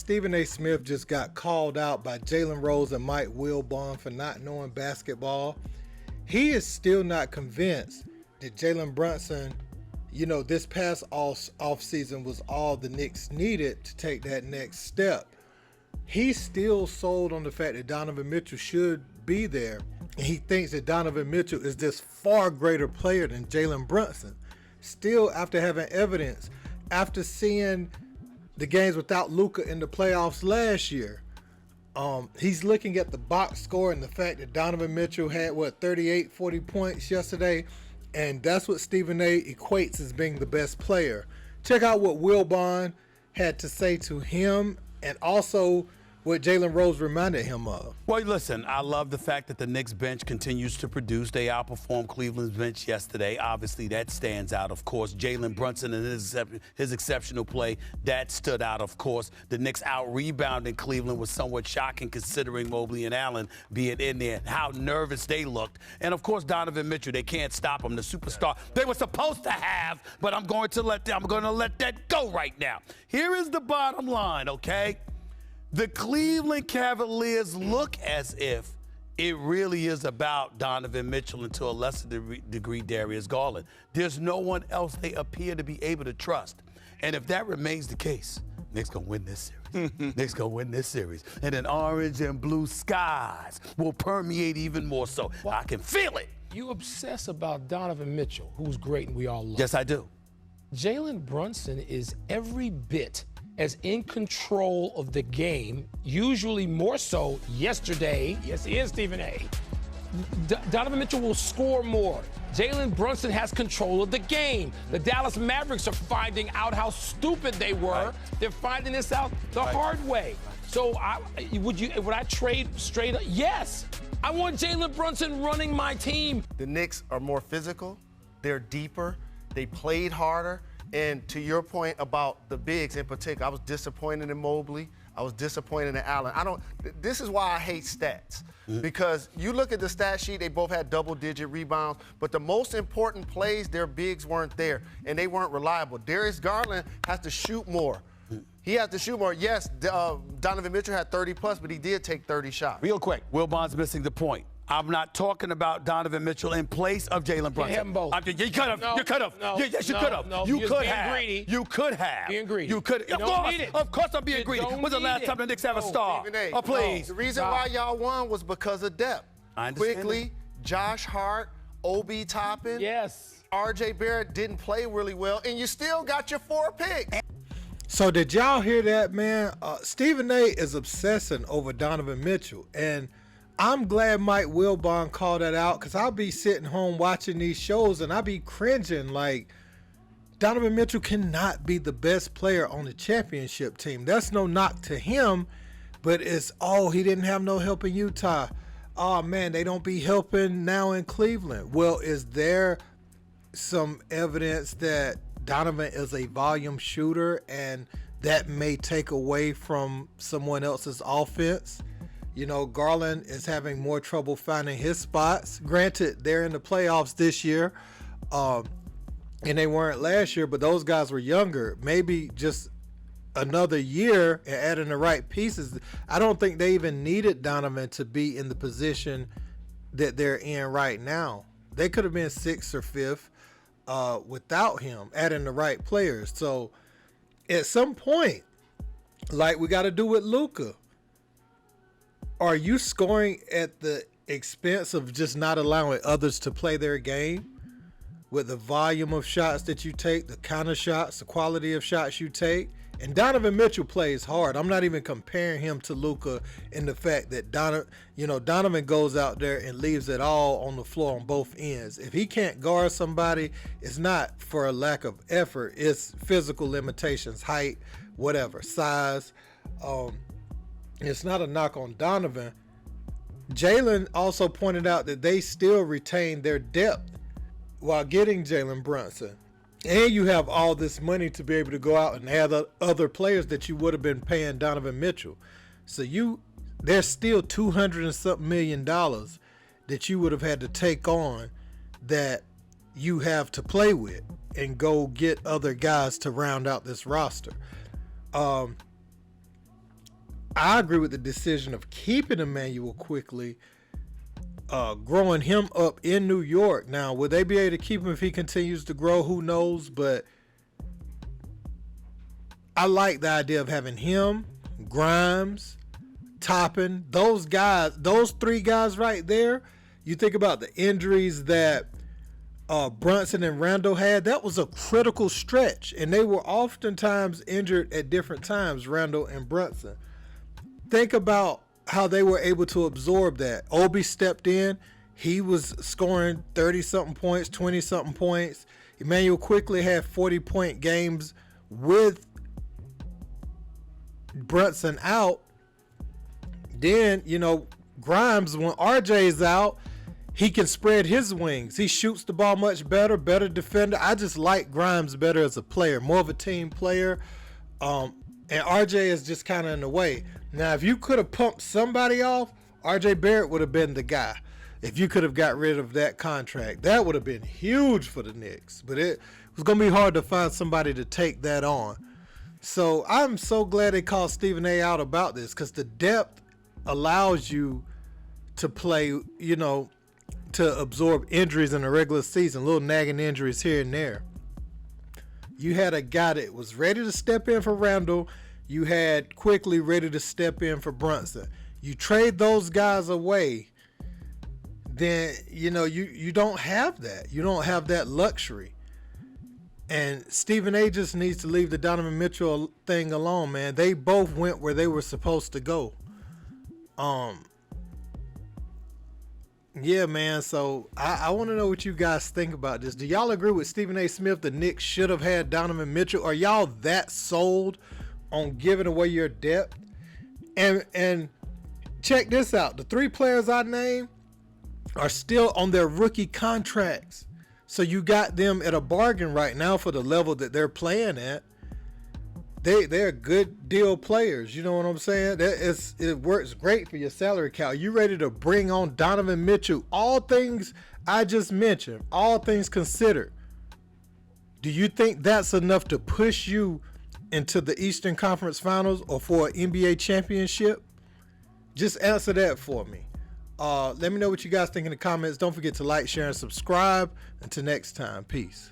Stephen A. Smith just got called out by Jalen Rose and Mike Wilbon for not knowing basketball. He is still not convinced that Jalen Brunson, this past offseason was all the Knicks needed to take that next step. He's still sold on the fact that Donovan Mitchell should be there. And he thinks that Donovan Mitchell is this far greater player than Jalen Brunson. Still, after having evidence, after seeing the games without Luka in the playoffs last year, he's looking at the box score and the fact that Donovan Mitchell had, 38, 40 points yesterday. And that's what Stephen A. equates as being the best player. Check out what Wilbon had to say to him and also what Jalen Rose reminded him of. Well, listen, I love the fact that the Knicks bench continues to produce. They outperformed Cleveland's bench yesterday. Obviously, that stands out, of course. Jalen Brunson and his exceptional play, that stood out, of course. The Knicks out-rebounding Cleveland was somewhat shocking considering Mobley and Allen being in there, how nervous they looked. And, of course, Donovan Mitchell, they can't stop him, the superstar they were supposed to have, but I'm going to let that go right now. Here is the bottom line, okay? The Cleveland Cavaliers look as if it really is about Donovan Mitchell and to a lesser degree Darius Garland. There's no one else they appear to be able to trust. And if that remains the case, Knicks gonna win this series. Knicks gonna win this series. And then orange and blue skies will permeate even more so. Well, I can feel it. You obsess about Donovan Mitchell, who's great and we all love. Yes, I do. Jalen Brunson is every bit as in control of the game, usually more so yesterday. Yes, he is, Stephen A. Donovan Mitchell will score more. Jalen Brunson has control of the game. The Dallas Mavericks are finding out how stupid they were. Right. They're finding this out the hard way. So would I trade straight up? Yes. I want Jalen Brunson running my team. The Knicks are more physical. They're deeper. They played harder. And to your point about the bigs in particular, I was disappointed in Mobley. I was disappointed in Allen. This is why I hate stats. Because you look at the stat sheet, they both had double-digit rebounds, but the most important plays, their bigs weren't there, and they weren't reliable. Darius Garland has to shoot more. He has to shoot more. Yes, Donovan Mitchell had 30-plus, but he did take 30 shots. Real quick, Wilbon's missing the point. I'm not talking about Donovan Mitchell in place of Jalen Brunson. Have them both. You could have. No, you could have. no, Yes, you could have. no, You you're could being have. greedy. You could have. Being greedy. You could. You don't need it. Of course, I'm being You greedy. don't When's the last need time the Knicks have a star? Stephen A. Oh, please. The reason why y'all won was because of depth. I understand. Quickly, Josh Hart, Obi Toppin. Yes. R.J. Barrett didn't play really well, and you still got your 4 picks. So did y'all hear that, man? Stephen A. is obsessing over Donovan Mitchell, and I'm glad Mike Wilbon called that out because I'll be sitting home watching these shows and I'll be cringing like Donovan Mitchell cannot be the best player on the championship team. That's no knock to him, but it's, he didn't have no help in Utah. Oh, man, they don't be helping now in Cleveland. Well, is there some evidence that Donovan is a volume shooter and that may take away from someone else's offense? Garland is having more trouble finding his spots. Granted, they're in the playoffs this year, and they weren't last year, but those guys were younger. Maybe just another year and adding the right pieces. I don't think they even needed Donovan to be in the position that they're in right now. They could have been 6th or 5th without him, adding the right players. So at some point, like we got to do with Luka, are you scoring at the expense of just not allowing others to play their game with the volume of shots that you take, the kind of shots, the quality of shots you take? And Donovan Mitchell plays hard. I'm not even comparing him to Luka in the fact that Donovan goes out there and leaves it all on the floor on both ends. If he can't guard somebody, it's not for a lack of effort. It's physical limitations, height, whatever, size. It's not a knock on Donovan. Jalen also pointed out that they still retain their depth while getting Jalen Brunson. And you have all this money to be able to go out and add other players that you would have been paying Donovan Mitchell. So there's still $200 and something million that you would have had to take on that you have to play with and go get other guys to round out this roster. I agree with the decision of keeping Emmanuel quickly, growing him up in New York. Now, will they be able to keep him if he continues to grow? Who knows? But I like the idea of having him, Grimes, Toppin, those guys, those three guys right there. You think about the injuries that Brunson and Randall had. That was a critical stretch, and they were oftentimes injured at different times, Randall and Brunson. Think about how they were able to absorb that. Obi stepped in. He was scoring 30-something points, 20-something points. Emmanuel quickly had 40-point games with Brunson out. Then, Grimes, when RJ's out, he can spread his wings. He shoots the ball much better defender. I just like Grimes better as a player, more of a team player. And RJ is just kind of in the way. Now, if you could have pumped somebody off, RJ Barrett would have been the guy. If you could have got rid of that contract, that would have been huge for the Knicks. But it was going to be hard to find somebody to take that on. So I'm so glad they called Stephen A. out about this, because the depth allows you to play, to absorb injuries in the regular season, little nagging injuries here and there. You had a guy that was ready to step in for Randall. You had quickly ready to step in for Brunson. You trade those guys away, then, you don't have that. You don't have that luxury. And Stephen A. just needs to leave the Donovan Mitchell thing alone, man. They both went where they were supposed to go. Yeah, man. So I want to know what you guys think about this. Do y'all agree with Stephen A. Smith? The Knicks should have had Donovan Mitchell. Are y'all that sold on giving away your depth? And check this out. The three players I named are still on their rookie contracts. So you got them at a bargain right now for the level that they're playing at. They're good deal players. You know what I'm saying? It works great for your salary cap. You ready to bring on Donovan Mitchell? All things I just mentioned, all things considered, do you think that's enough to push you into the Eastern Conference Finals or for an NBA championship? Just answer that for me. Let me know what you guys think in the comments. Don't forget to like, share, and subscribe. Until next time, peace.